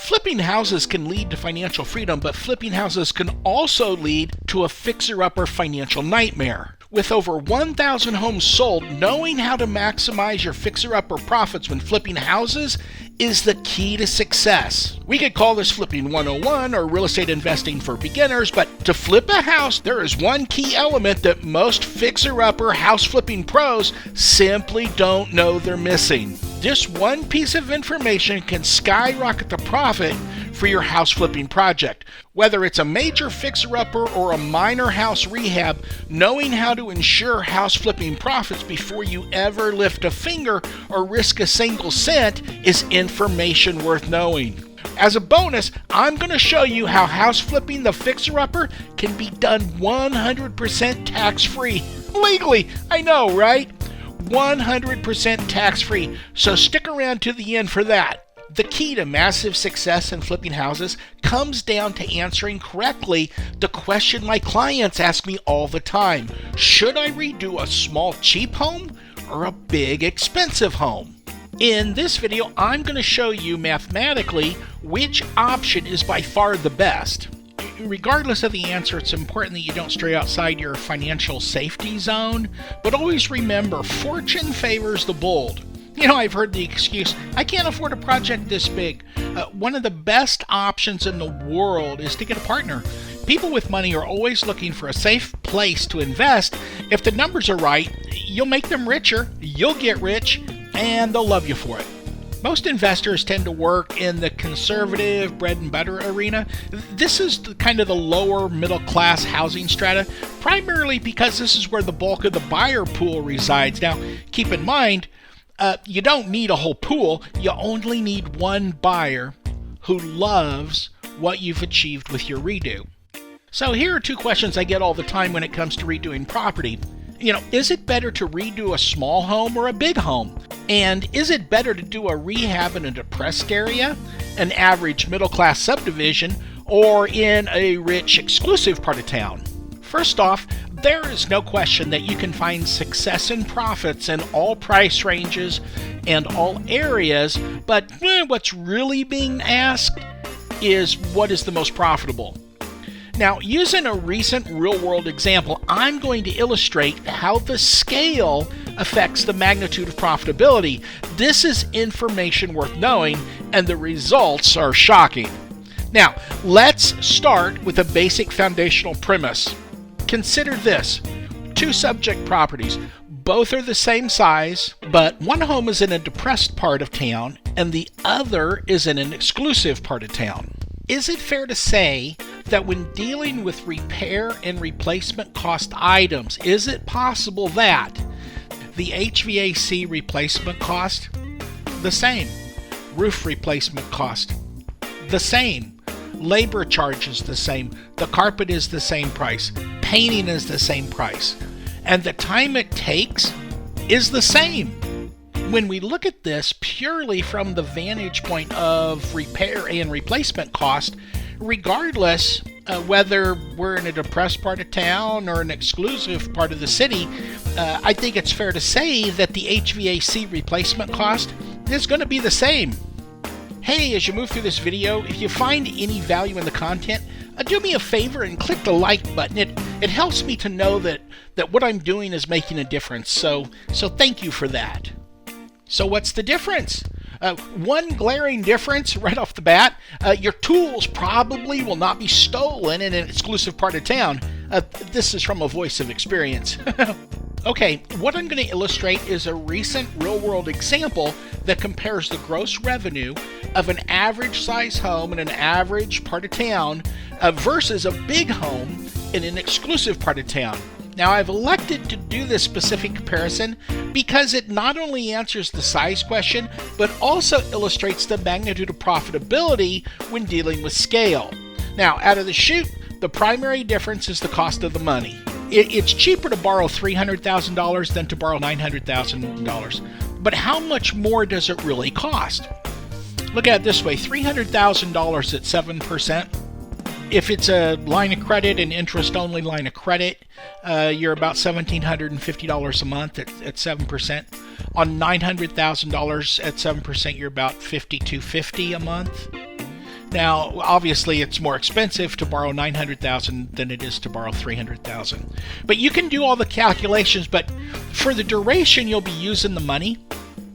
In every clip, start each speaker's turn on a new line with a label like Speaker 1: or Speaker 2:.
Speaker 1: Flipping houses can lead to financial freedom, but flipping houses can also lead to a fixer-upper financial nightmare. With over 1,000 homes sold, knowing how to maximize your fixer-upper profits when flipping houses is the key to success. We could call this Flipping 101 or real estate investing for beginners, but to flip a house, there is one key element that most fixer-upper house flipping pros simply don't know they're missing. This one piece of information can skyrocket the profit for your house flipping project. Whether it's a major fixer-upper or a minor house rehab, knowing how to ensure house flipping profits before you ever lift a finger or risk a single cent is information worth knowing. As a bonus, I'm going to show you how house flipping the fixer-upper can be done 100% tax-free. Legally, I know, right? 100% tax-free, so stick around to the end for that. The key to massive success in flipping houses comes down to answering correctly the question my clients ask me all the time. Should I redo a small cheap home or a big expensive home? In this video, I'm going to show you mathematically which option is by far the best. Regardless of the answer, it's important that you don't stray outside your financial safety zone, but always remember, fortune favors the bold. You know, I've heard the excuse, I can't afford a project this big. One of the best options in the world is to get a partner. People with money are always looking for a safe place to invest. If the numbers are right, you'll make them richer, you'll get rich, and they'll love you for it. Most investors tend to work in the conservative bread and butter arena. This is kind of the lower middle class housing strata, primarily because this is where the bulk of the buyer pool resides. Now, keep in mind, you don't need a whole pool. You only need one buyer who loves what you've achieved with your redo. So here are two questions I get all the time when it comes to redoing property. You know, is it better to redo a small home or a big home? And is it better to do a rehab in a depressed area, an average middle-class subdivision, or in a rich, exclusive part of town? First off, there is no question that you can find success and profits in all price ranges and all areas, but what's really being asked is what is the most profitable? Now, using a recent real-world example, I'm going to illustrate how the scale affects the magnitude of profitability. This is information worth knowing, and the results are shocking. Now, let's start with a basic foundational premise. Consider this: two subject properties. Both are the same size, but one home is in a depressed part of town, and the other is in an exclusive part of town. Is it fair to say that when dealing with repair and replacement cost items, is it possible that the HVAC replacement cost, the same, roof replacement cost, the same, labor charges the same, the carpet is the same price, painting is the same price, and the time it takes is the same? When we look at this purely from the vantage point of repair and replacement cost, regardless whether we're in a depressed part of town or an exclusive part of the city, I think it's fair to say that the HVAC replacement cost is going to be the same. Hey, as you move through this video, if you find any value in the content, do me a favor and click the like button. It helps me to know that what I'm doing is making a difference. So thank you for that. So what's the difference? One glaring difference right off the bat, your tools probably will not be stolen in an exclusive part of town. This is from a voice of experience. Okay, what I'm going to illustrate is a recent real-world example that compares the gross revenue of an average size home in an average part of town versus a big home in an exclusive part of town. Now, I've elected to do this specific comparison because it not only answers the size question, but also illustrates the magnitude of profitability when dealing with scale. Now, out of the chute, the primary difference is the cost of the money. It's cheaper to borrow $300,000 than to borrow $900,000. But how much more does it really cost? Look at it this way, $300,000 at 7%. If it's a line of credit, an interest-only line of credit, you're about $1,750 a month at 7%. On $900,000 at 7%, you're about $5,250 a month. Now, obviously, it's more expensive to borrow $900,000 than it is to borrow $300,000. But you can do all the calculations, but for the duration you'll be using the money,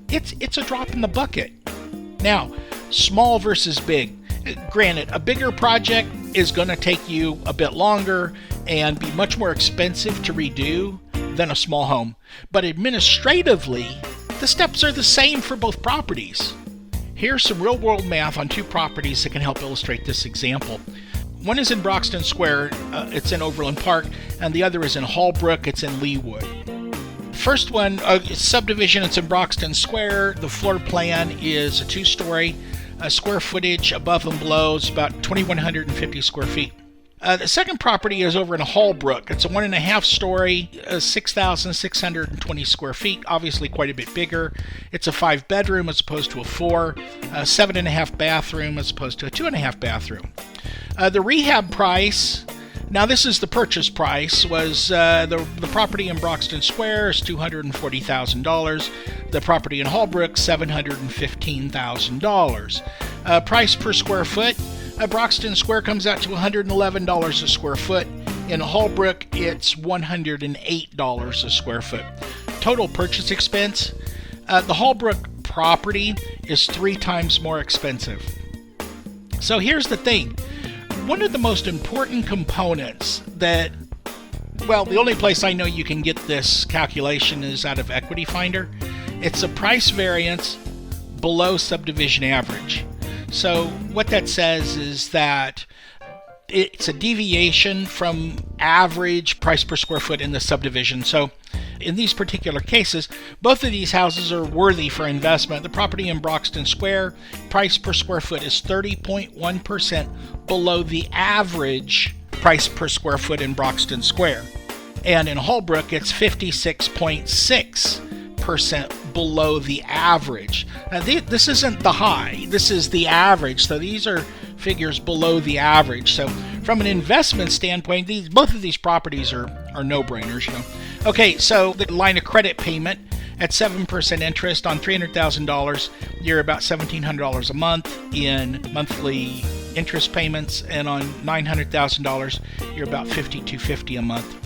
Speaker 1: it's a drop in the bucket. Now, small versus big. Granted, a bigger project is going to take you a bit longer and be much more expensive to redo than a small home. But administratively, the steps are the same for both properties. Here's some real-world math on two properties that can help illustrate this example. One is in Broxton Square, it's in Overland Park, and the other is in Hallbrook, it's in Leawood. First one, subdivision, it's in Broxton Square. The floor plan is a 2-story. Square footage above and below is about 2,150 square feet. The second property is over in Hallbrook. It's a 1.5-story, 6,620 square feet, obviously quite a bit bigger. It's a 5-bedroom as opposed to a 4, a 7.5 bathroom as opposed to a 2.5 bathroom. The rehab price, now this is the purchase price, was the property in Broxton Square is $240,000. The property in Hallbrook, $715,000. Price per square foot, Broxton Square comes out to $111 a square foot. In Hallbrook, it's $108 a square foot. Total purchase expense, the Hallbrook property is 3 times more expensive. So here's the thing. One of the most important components that, well, the only place I know you can get this calculation is out of Equity Finder. It's a price variance below subdivision average. So what that says is that it's a deviation from average price per square foot in the subdivision. So in these particular cases, both of these houses are worthy for investment. The property in Broxton Square, price per square foot is 30.1% below the average price per square foot in Broxton Square. And in Hallbrook, it's 56.6% below the average. Now, this isn't the high, this is the average. So these are figures below the average. So from an investment standpoint, both of these properties are no-brainers, you know. Okay, so the line of credit payment at 7% interest on $300,000, you're about $1,700 a month in monthly interest payments, and on $900,000, you're about $5,250 a month.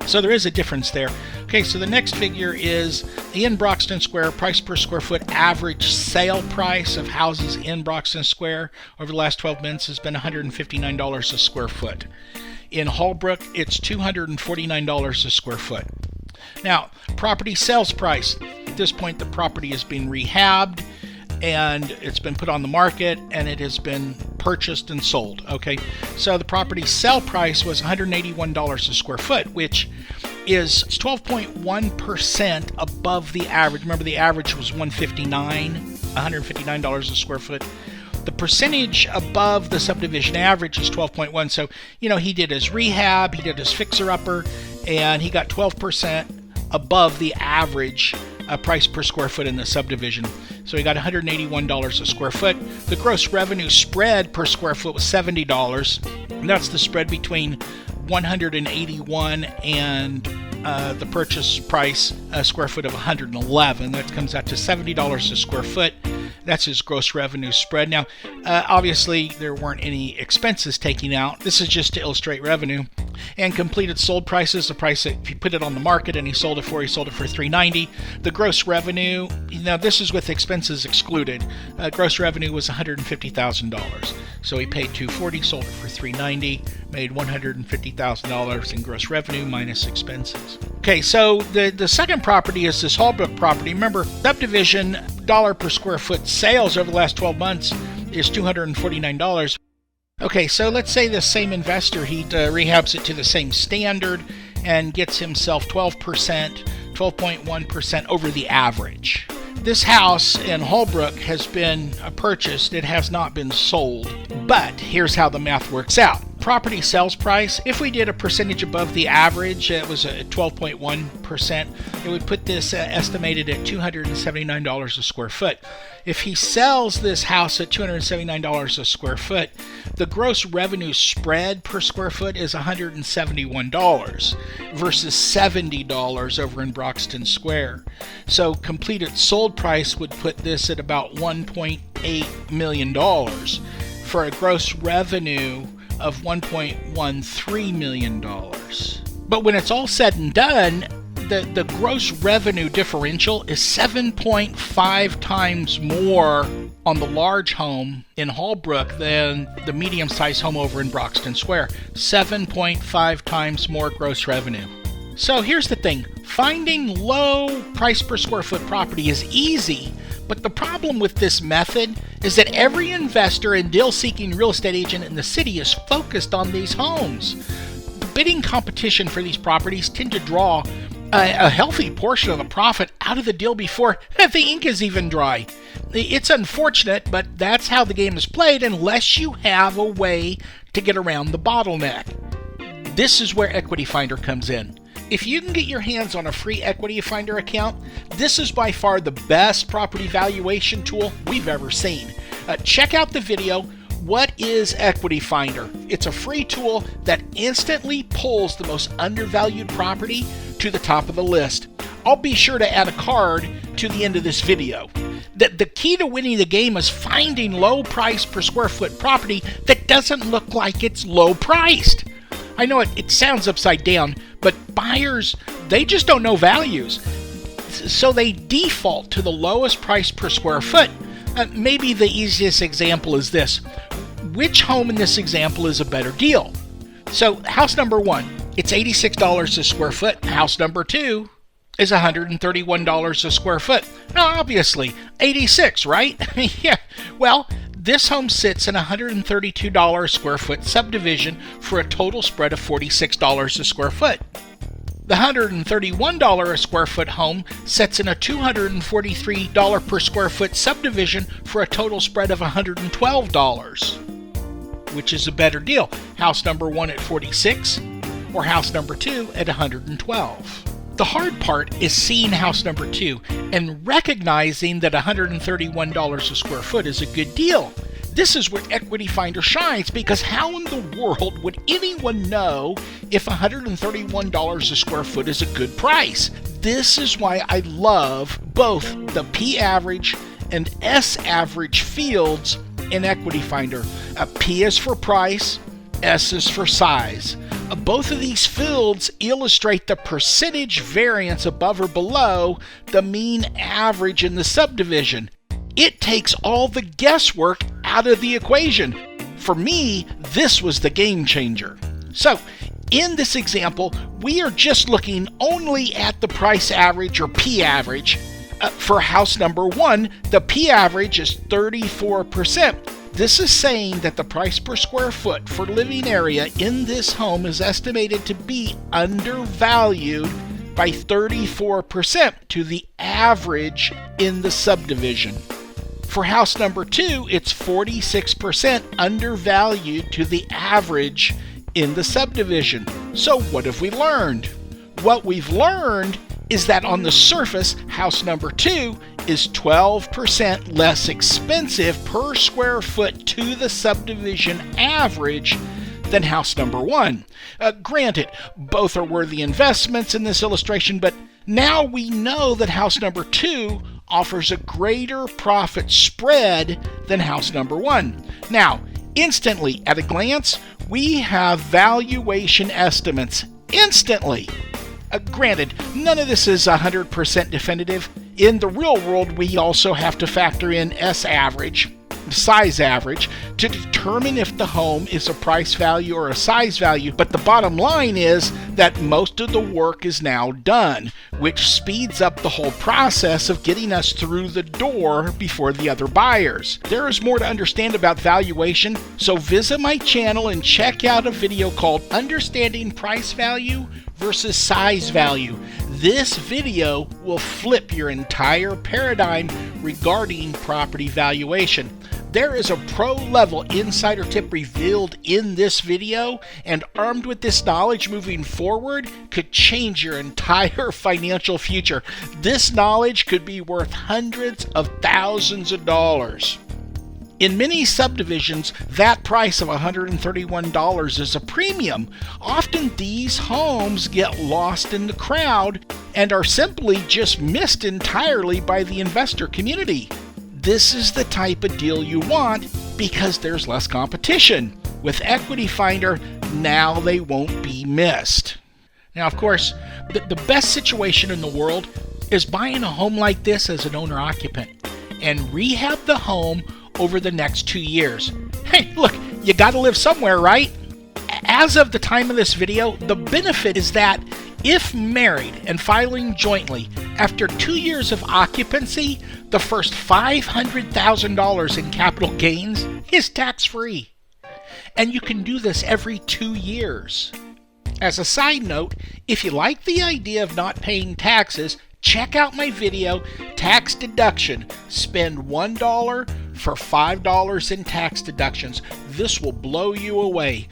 Speaker 1: So there is a difference there. Okay, so the next figure is in Broxton Square, price per square foot, average sale price of houses in Broxton Square over the last 12 months has been $159 a square foot. In Hallbrook, it's $249 a square foot. Now, property sales price. At this point, the property has been rehabbed and it's been put on the market and it has been purchased and sold. Okay, so the property sale price was $181 a square foot, which is 12.1% above the average. Remember, the average was $159 a square foot. The percentage above the subdivision average is 12.1. So, you know, he did his rehab, he did his fixer-upper, and he got 12% above the average price per square foot in the subdivision. So he got $181 a square foot. The gross revenue spread per square foot was $70. And that's the spread between $181 and the purchase price a square foot of $111. That comes out to $70 a square foot. That's his gross revenue spread. Now, obviously, there weren't any expenses taken out. This is just to illustrate revenue. And completed sold prices, the price that if you put it on the market and he sold it for $390. The gross revenue, now this is with expenses excluded. Gross revenue was $150,000. So he paid $240, sold it for $390, made $150,000 in gross revenue minus expenses. Okay, so the second property is this Hallbrook property. Remember, subdivision dollar per square foot sales over the last 12 months is $249. Okay, so let's say the same investor, he rehabs it to the same standard and gets himself 12.1% over the average. This house in Hallbrook has been purchased. It has not been sold. But here's how the math works out. Property sales price, if we did a percentage above the average, it was a 12.1%, it would put this estimated at $279 a square foot. If he sells this house at $279 a square foot, the gross revenue spread per square foot is $171 versus $70 over in Broxton Square. So completed sold price would put this at about $1.8 million for a gross revenue of $1.13 million. But when it's all said and done, the gross revenue differential is 7.5 times more on the large home in Hallbrook than the medium-sized home over in Broxton Square. 7.5 times more gross revenue. So here's the thing. Finding low price per square foot property is easy, but the problem with this method is that every investor and deal-seeking real estate agent in the city is focused on these homes. The bidding competition for these properties tend to draw a healthy portion of the profit out of the deal before the ink is even dry. It's unfortunate, but that's how the game is played unless you have a way to get around the bottleneck. This is where Equity Finder comes in. If you can get your hands on a free Equity Finder account, this is by far the best property valuation tool we've ever seen. Check out the video, What is Equity Finder? It's a free tool that instantly pulls the most undervalued property to the top of the list. I'll be sure to add a card to the end of this video. The key to winning the game is finding low price per square foot property that doesn't look like it's low priced. I know it sounds upside down, but buyers, they just don't know values. So they default to the lowest price per square foot. Maybe the easiest example is this. Which home in this example is a better deal? So house number 1, it's $86 a square foot. House number 2 is $131 a square foot. Now, obviously, 86, right? Yeah. Well, this home sits in a $132 square foot subdivision for a total spread of $46 a square foot. The $131 a square foot home sits in a $243 per square foot subdivision for a total spread of $112. Which is a better deal? House number 1 at $46 or house number 2 at $112? The hard part is seeing house number 2 and recognizing that $131 a square foot is a good deal. This is where Equity Finder shines, because how in the world would anyone know if $131 a square foot is a good price? This is why I love both the P average and S average fields in Equity Finder. P is for price, S is for size. Both of these fields illustrate the percentage variance above or below the mean average in the subdivision. It takes all the guesswork out of the equation. For me, this was the game changer. So, in this example, we are just looking only at the price average or P average. For house number 1, the P average is 34%. This is saying that the price per square foot for living area in this home is estimated to be undervalued by 34% to the average in the subdivision. For house number 2, it's 46% undervalued to the average in the subdivision. So what have we learned? What we've learned is that on the surface, house number 2 is 12% less expensive per square foot to the subdivision average than house number 1. Granted, both are worthy investments in this illustration, but now we know that house number 2 offers a greater profit spread than house number 1. Now, instantly, at a glance, we have valuation estimates. Instantly. Granted, none of this is 100% definitive. In the real world, we also have to factor in S average, size average, to determine if the home is a price value or a size value. But the bottom line is that most of the work is now done, which speeds up the whole process of getting us through the door before the other buyers. There is more to understand about valuation, so visit my channel and check out a video called Understanding Price Value versus Size Value. This video will flip your entire paradigm regarding property valuation. There is a pro-level insider tip revealed in this video, and armed with this knowledge moving forward could change your entire financial future. This knowledge could be worth hundreds of thousands of dollars. In many subdivisions, that price of $131 is a premium. Often these homes get lost in the crowd and are simply just missed entirely by the investor community. This is the type of deal you want because there's less competition. With Equity Finder, now they won't be missed. Now, of course, the best situation in the world is buying a home like this as an owner-occupant and rehab the home over the next 2 years. Hey, look, you gotta live somewhere, right? As of the time of this video, the benefit is that if married and filing jointly, after 2 years of occupancy, the first $500,000 in capital gains is tax-free. And you can do this every 2 years. As a side note, if you like the idea of not paying taxes, check out my video, Tax Deduction. Spend $1 for $5 in tax deductions. This will blow you away.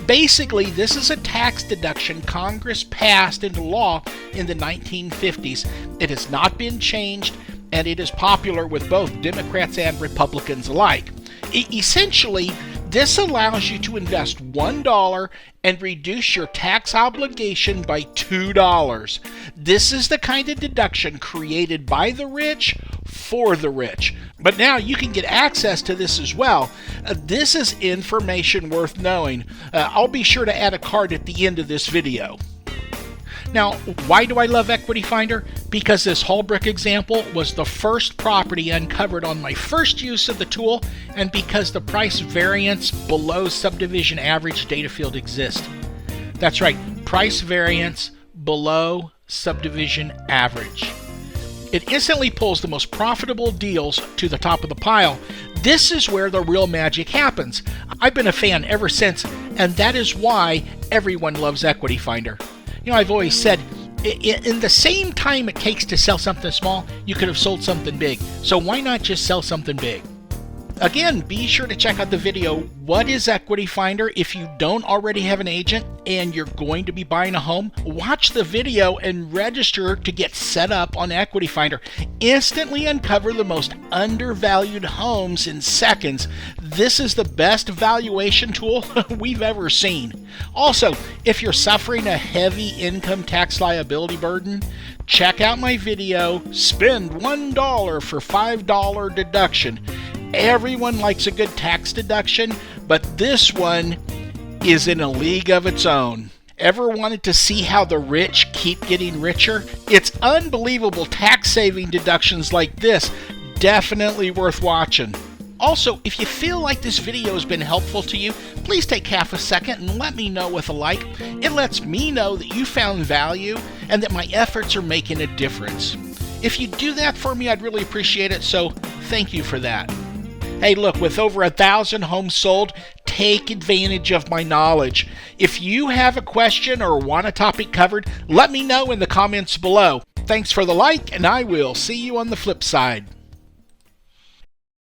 Speaker 1: Basically, this is a tax deduction Congress passed into law in the 1950s. It has not been changed, and it is popular with both Democrats and Republicans alike. Essentially, this allows you to invest $1 and reduce your tax obligation by $2. This is the kind of deduction created by the rich for the rich. But now you can get access to this as well. This is information worth knowing. I'll be sure to add a card at the end of this video. Now, why do I love Equity Finder? Because this Holbrook example was the first property uncovered on my first use of the tool, and because the price variance below subdivision average data field exists. That's right, price variance below subdivision average. It instantly pulls the most profitable deals to the top of the pile. This is where the real magic happens. I've been a fan ever since, and that is why everyone loves Equity Finder. You know, I've always said, in the same time it takes to sell something small, you could have sold something big. So why not just sell something big? Again, be sure to check out the video, What is Equity Finder? If you don't already have an agent and you're going to be buying a home, watch the video and register to get set up on Equity Finder. Instantly uncover the most undervalued homes in seconds. This is the best valuation tool we've ever seen. Also, if you're suffering a heavy income tax liability burden, check out my video, Spend $1 for $5 deduction. Everyone likes a good tax deduction, but this one is in a league of its own. Ever wanted to see how the rich keep getting richer? It's unbelievable tax-saving deductions like this. Definitely worth watching. Also, if you feel like this video has been helpful to you, please take half a second and let me know with a like. It lets me know that you found value and that my efforts are making a difference. If you do that for me, I'd really appreciate it, so thank you for that. Hey, look, with over 1,000 homes sold, take advantage of my knowledge. If you have a question or want a topic covered, let me know in the comments below. Thanks for the like, and I will see you on the flip side.